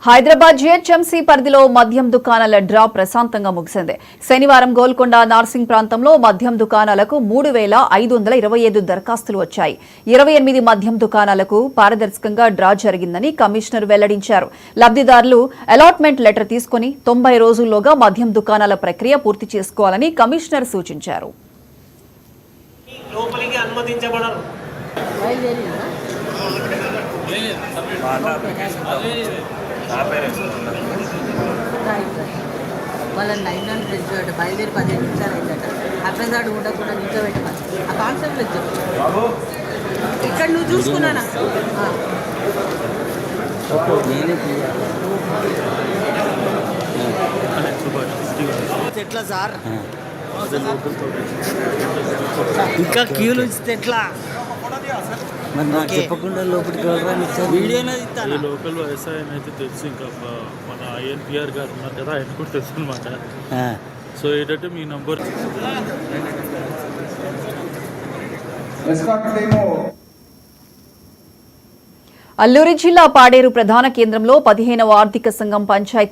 Hyderabad GHMC పరిధిలో మద్యం దుకాణాల డ్రా ప్రశాంతంగా ముగిసింది. శనివారం గోల్కొండ నార్సింగ్ ప్రాంతంలో మద్యం దుకాణాలకు 3,527 దరఖాస్తులు వచ్చాయి. 28 మద్యం దుకాణాలకు పారదర్శకంగా డ్రా జరిగిందని కమిషనర్ వెల్లడించారు. లబ్ధిదారులు అలాట్మెంట్ లెటర్ తీసుకుని 90 రోజుల్లోగా మద్యం దుకాణాల ప్రక్రియ పూర్తి చేసుకోవాలని కమిషనర్ సూచించారు. వాళ్ళని 9 తెచ్చేవాడు బయలుదేరి 15 నిమిషాలు అయిందట. అప్రసాడు ఉండకుండా నిల్చోబెట్టమని ఆ కాన్సెప్ట్ వచ్చాడు. ఇక్కడ నువ్వు చూసుకున్నానా ఎట్లా సార్ ఇంకా క్యూలు ఇస్తే ఎట్లా మరి నాకు చెప్పకుండా లోపలికి వీడియో లోకల్ వ్యవసాయం అయితే తెలుసు. ఇంకా మన ఐఎన్పిఆర్ గారు ఉన్నారు కదా, ఆయన కూడా తెలుసు అనమాట. సో ఏంటంటే మీ నంబర్ అల్లూరి జిల్లా పాడేరు ప్రధాన కేంద్రంలో 15వ ఆర్థిక సంఘం పంచాయతీ